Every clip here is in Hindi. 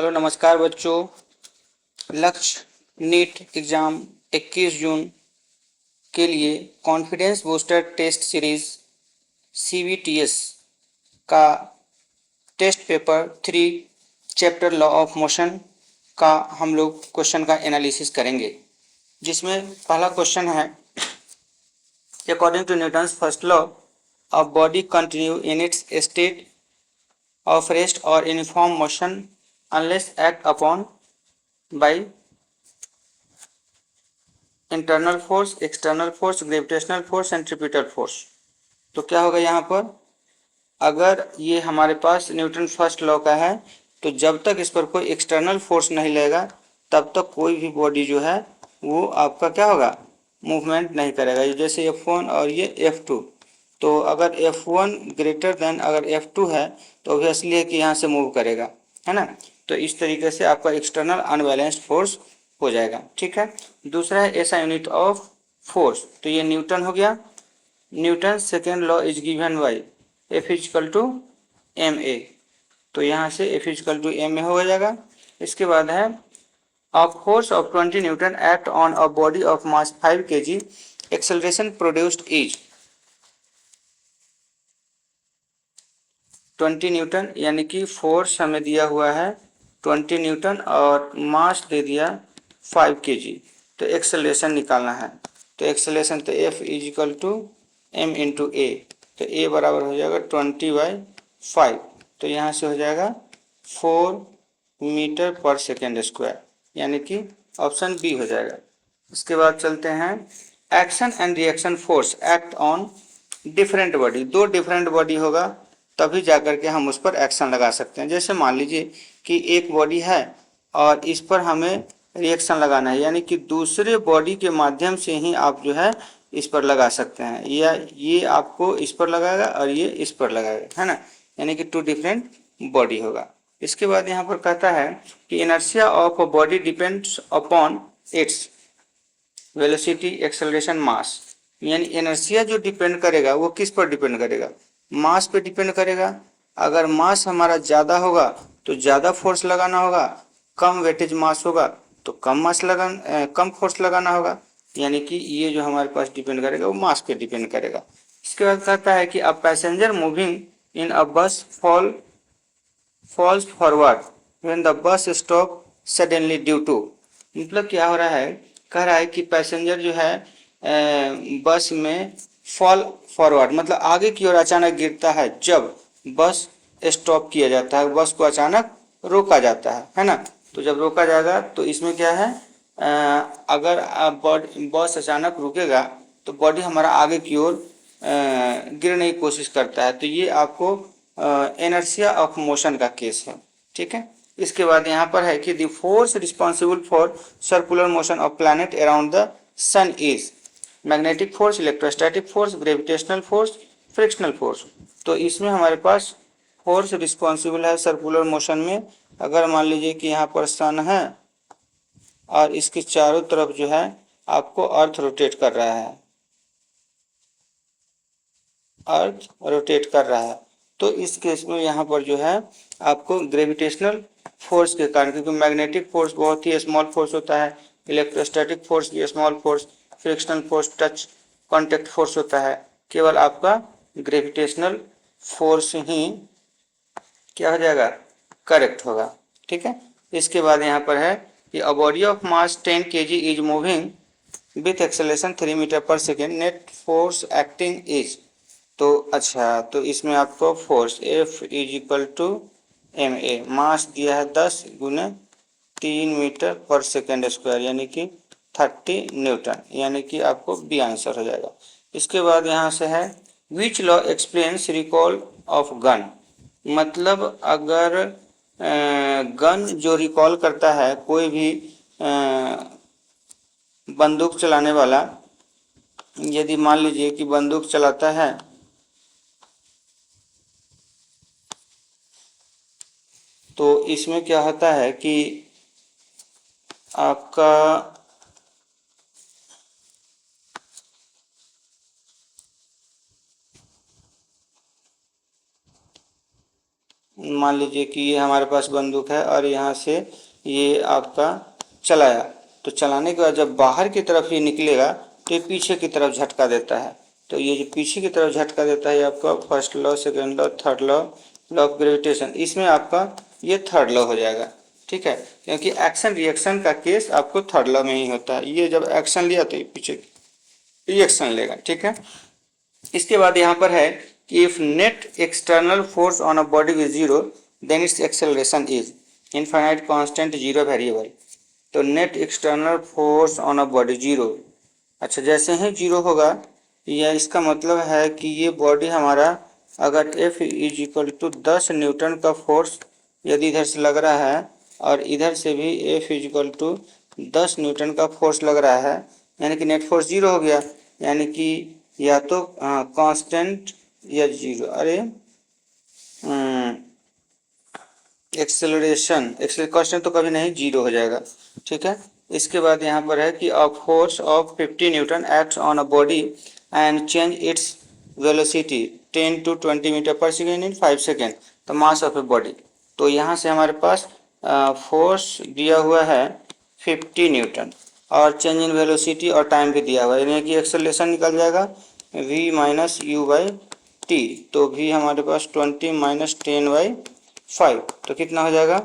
हेलो नमस्कार बच्चों। लक्ष्य नीट एग्ज़ाम 21 जून के लिए confidence booster test series CBTS का test paper 3 chapter law of motion का हम लोग क्वेश्चन का एनालिसिस करेंगे, जिसमें पहला क्वेश्चन है according to Newton's first law a body continue in its state of rest और uniform motion unless act upon by internal force, external force, gravitational force, centripetal force. तो क्या होगा यहाँ पर, अगर ये हमारे पास न्यूटन फर्स्ट लॉ का है तो जब तक इस पर कोई एक्सटर्नल फोर्स नहीं लगेगा तब तक कोई भी बॉडी जो है वो आपका क्या होगा, मूवमेंट नहीं करेगा। जैसे F1 और ये F2, तो अगर F1 ग्रेटर देन अगर F2 है तो ऑब्वियसली है कि यहाँ से मूव करेगा, है ना। तो इस तरीके से आपका एक्सटर्नल अनबैलेंस्ड फोर्स हो जाएगा। ठीक है। दूसरा है ऐसा यूनिट ऑफ फोर्स, तो ये न्यूटन हो गया। Newton second law is given by F equal to ma, तो यहाँ से F इक्वल टू ma हो जाएगा। इसके बाद है a force of 20 Newton act on a body of mass 5 kg, acceleration produced is 20 Newton, यानी कि फोर्स हमें दिया हुआ है 20 न्यूटन और मास दे दिया 5 kg, तो एक्सेलरेशन निकालना है। तो एक्सेलरेशन तो F is equal to m into A, तो a बराबर हो जाएगा 20/5, तो यहाँ से हो जाएगा 4 मीटर पर सेकेंड स्क्वायर, यानी कि ऑप्शन बी हो जाएगा। इसके बाद चलते हैं action and reaction force act on different body. दो डिफरेंट बॉडी होगा तभी जाकर के हम उस पर एक्शन लगा सकते हैं। जैसे मान लीजिए कि एक बॉडी है और इस पर हमें रिएक्शन लगाना है, यानी कि दूसरे बॉडी के माध्यम से ही आप जो है इस पर लगा सकते हैं, या ये आपको इस पर लगाएगा और ये इस पर लगाएगा, है ना, यानी कि 2 डिफरेंट बॉडी होगा। इसके बाद यहाँ पर कहता है कि inertia of a body depends upon its velocity, acceleration, mass. यानी इनर्शिया जो डिपेंड करेगा वो किस पर डिपेंड करेगा, मास पे डिपेंड करेगा। अगर मास हमारा ज़्यादा होगा तो ज़्यादा फोर्स लगाना होगा, कम वेटेज मास होगा तो कम फोर्स लगाना होगा, यानी कि ये जो हमारे पास डिपेंड करेगा वो मास पे डिपेंड करेगा। इसके बाद कहता है कि a passenger moving in a bus falls forward when the bus stop suddenly due to, मतलब क्या हो रहा है, कह रहा है कि पैसेंजर जो है बस में फॉल फॉरवर्ड मतलब आगे की ओर अचानक गिरता है जब बस स्टॉप किया जाता है, बस को अचानक रोका जाता है ना। तो जब रोका जाएगा तो इसमें क्या है, अगर बस अचानक रुकेगा तो बॉडी हमारा आगे की ओर गिरने की कोशिश करता है, तो ये आपको इनर्शिया ऑफ मोशन का केस है। ठीक है। इसके बाद यहाँ पर है कि the force responsible for circular motion of planet around the sun is magnetic force, electrostatic force, gravitational force, frictional force. तो इसमें हमारे पास फोर्स रिस्पॉन्सिबल है सर्कुलर मोशन में, अगर मान लीजिए कि यहाँ पर सन है और इसके चारों तरफ जो है आपको अर्थ रोटेट कर रहा है, अर्थ रोटेट कर रहा है, तो इस केस में यहाँ पर जो है आपको ग्रेविटेशनल फोर्स के कारण, क्योंकि मैग्नेटिक फोर्स बहुत ही स्मॉल फोर्स होता है, इलेक्ट्रोस्टैटिक फोर्स भी small force, frictional force touch contact force होता है, केवल आपका ग्रेविटेशनल फोर्स ही क्या हो जाएगा, करेक्ट होगा। ठीक है। इसके बाद यहाँ पर है कि a body of mass 10 kg is moving with acceleration 3 metre per second, net force acting is, तो अच्छा, तो इसमें आपको force F is equal to M A, mass दिया है 10 गुने 3 मीटर पर सेकेंड स्क्वायर, यानी कि 30 न्यूटन, यानी कि आपको बी आंसर हो जाएगा। इसके बाद यहाँ से है which law explains recall of gun, मतलब अगर गन जो रिकॉल करता है, कोई भी बंदूक चलाने वाला यदि मान लीजिए कि बंदूक चलाता है तो इसमें क्या होता है कि आपका मान लीजिए कि ये हमारे पास बंदूक है और यहाँ से ये आपका चलाया, तो चलाने के बाद जब बाहर की तरफ ये निकलेगा तो ये पीछे की तरफ झटका देता है। तो ये जो पीछे की तरफ झटका देता है आपका first law, second law, third law, law of gravitation, इसमें आपका ये थर्ड लॉ हो जाएगा। ठीक है, क्योंकि एक्शन रिएक्शन का केस आपको थर्ड लॉ में ही होता है। ये जब एक्शन लिया तो ये पीछे रिएक्शन लेगा। ठीक है, इसके बाद यहाँ पर है कि if net external force on a body is zero then its acceleration is infinite constant zero variable. तो net external force on a body zero, अच्छा जैसे ही जीरो होगा या इसका मतलब है कि ये बॉडी हमारा अगर F is equal to 10 newton का फोर्स यदि इधर से लग रहा है और इधर से भी F is equal to 10 newton का फोर्स लग रहा है, यानी कि नेट फोर्स जीरो हो गया, यानी कि या तो कांस्टेंट या जीरो, अरे एक्सेलरेशन कांस्टेंट तो कभी नहीं, जीरो हो जाएगा। ठीक है, इसके बाद यहाँ पर है कि a force of 50 newton acts on a body and change its velocity 10 to 20 metre per second in 5 second, तो मास ऑफ ए बॉडी। तो यहाँ से हमारे पास फोर्स दिया हुआ है 50 न्यूटन और चेंज इन वेलोसिटी और टाइम भी दिया हुआ है, यानी कि एक्सेलरेशन निकल जाएगा v minus you by T. तो v हमारे पास 20 माइनस 10/5, तो कितना हो जाएगा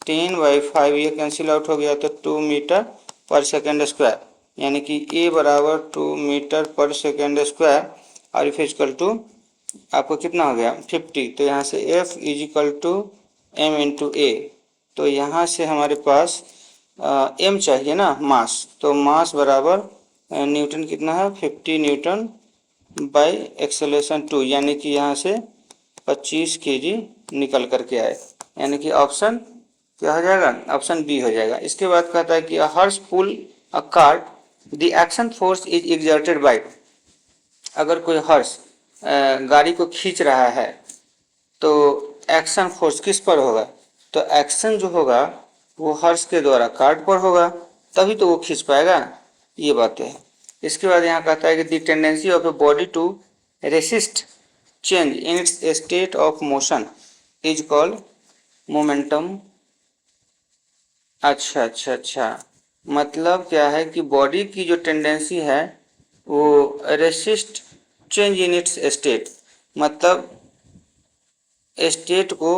10/5, ये कैंसिल आउट हो गया तो 2 मीटर पर सेकेंड स्क्वायर, यानी कि a बराबर 2 मीटर पर सेकेंड स्क्वायर और फिजिकल टू आपको कितना हो गया 50। तो यहाँ से F is equal to M into A, तो यहाँ से हमारे पास m चाहिए ना मास, तो मास बराबर न्यूटन कितना है 50 न्यूटन बाई एक्सेलरेशन 2, यानी कि यहाँ से 25 kg निकल करके आए, यानी कि ऑप्शन क्या हो जाएगा, ऑप्शन बी हो जाएगा। इसके बाद कहता है कि Harsh pull a cart the action force is exerted by, अगर कोई हर्ष गाड़ी को खींच रहा है तो एक्शन फोर्स किस पर होगा, तो एक्शन जो होगा वो हर्ष के द्वारा कार्ट पर होगा, तभी तो वो खींच पाएगा, ये बातें हैं। इसके बाद यहाँ कहता है कि the tendency of a body to resist change in its state of motion is called momentum. अच्छा अच्छा अच्छा, मतलब क्या है कि बॉडी की जो टेंडेंसी है वो resist change in its state, मतलब स्टेट को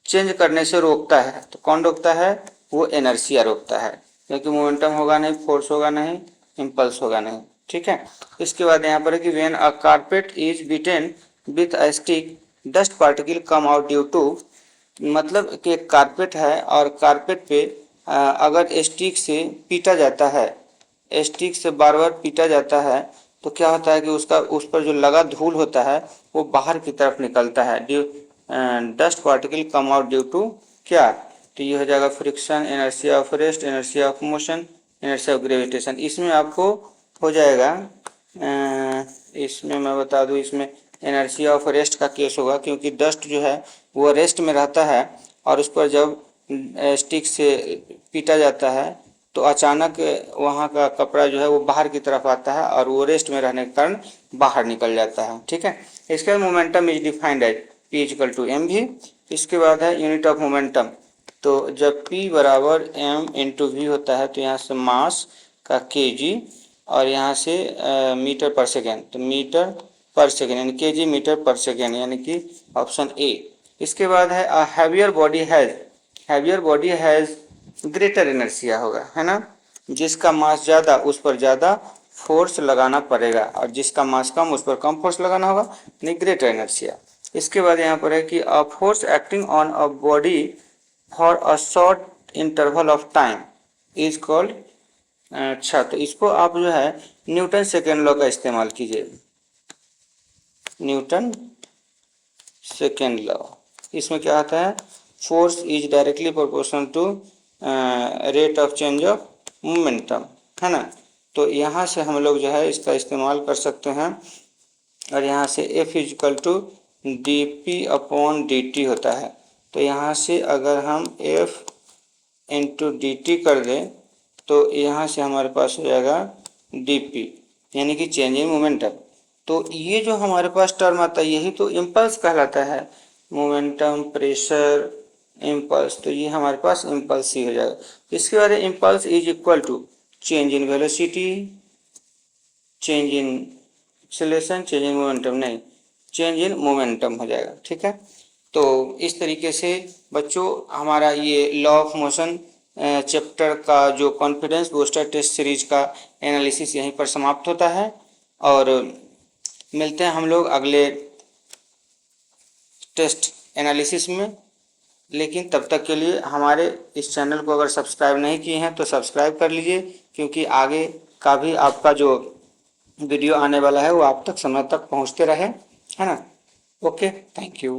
चेंज करने से रोकता है। तो कौन रोकता है, वो इनर्शिया रोकता है, क्योंकि मोमेंटम होगा नहीं, फोर्स होगा नहीं, इम्पल्स होगा नहीं। ठीक है, इसके बाद यहाँ पर है कि when a carpet is beaten with a stick dust particle come out due to, मतलब कि एक कारपेट है और कारपेट पे अगर स्टिक से पीटा जाता है, स्टिक से बार बार पीटा जाता है, तो क्या होता है कि उसका उस पर जो लगा धूल होता है वो बाहर की तरफ निकलता है, due dust particle come out due to क्या, तो ये हो जाएगा friction, inertia of rest, inertia of motion, inertia of gravitation. इसमें आपको हो जाएगा इसमें मैं बता दूं, इसमें इनर्शिया ऑफ रेस्ट का केस होगा, क्योंकि डस्ट जो है वो रेस्ट में रहता है और उस पर जब स्टिक से पीटा जाता है तो अचानक वहाँ का कपड़ा जो है वो बाहर की तरफ आता है और वो रेस्ट में रहने के कारण बाहर निकल जाता है। ठीक है, इसके बाद momentum is defined as P equal to M V. इसके बाद है यूनिट ऑफ मोमेंटम, तो जब P बराबर m इंटू वी होता है तो यहाँ से मास का kg और यहाँ से मीटर पर सेकेंड, तो मीटर पर सेकेंड यानी kg मीटर पर सेकेंड, यानी कि ऑप्शन ए। इसके बाद है heavier body has greater inertia होगा, है ना, जिसका मास ज़्यादा उस पर ज़्यादा फोर्स लगाना पड़ेगा और जिसका मास कम उस पर कम फोर्स लगाना होगा, नहीं ग्रेटर इनर्शिया। इसके बाद यहाँ पर है कि a force acting on a body for a short interval of time is called, अच्छा तो इसको आप जो है न्यूटन सेकेंड लॉ का इस्तेमाल कीजिए, न्यूटन सेकेंड लॉ। इसमें क्या आता है, force is directly proportional to rate of change of momentum, है ना, तो यहाँ से हम लोग जो है इसका इस्तेमाल कर सकते हैं और यहाँ से F is equal to D P upon D T होता है, तो यहाँ से अगर हम F इंटू डी टी कर दें तो यहाँ से हमारे पास हो जाएगा डी पी, यानी कि चेंज इन मोमेंटम। तो ये जो हमारे पास टर्म आता है यही तो इम्पल्स कहलाता है, मोमेंटम, प्रेशर, इम्पल्स, तो ये हमारे पास इम्पल्स ही हो जाएगा। इसके बाद impulse is equal to change in velocity, change in acceleration, change in momentum, नहीं, चेंज इन मोमेंटम हो जाएगा। ठीक है, तो इस तरीके से बच्चों हमारा ये लॉ ऑफ मोशन चैप्टर का जो कॉन्फिडेंस बूस्टर टेस्ट सीरीज का एनालिसिस यहीं पर समाप्त होता है, और मिलते हैं हम लोग अगले टेस्ट एनालिसिस में। लेकिन तब तक के लिए हमारे इस चैनल को अगर सब्सक्राइब नहीं किए हैं तो सब्सक्राइब कर लीजिए, क्योंकि आगे का भी आपका जो वीडियो आने वाला है वो आप तक समय तक पहुंचते रहे, है ना। Okay, thank you.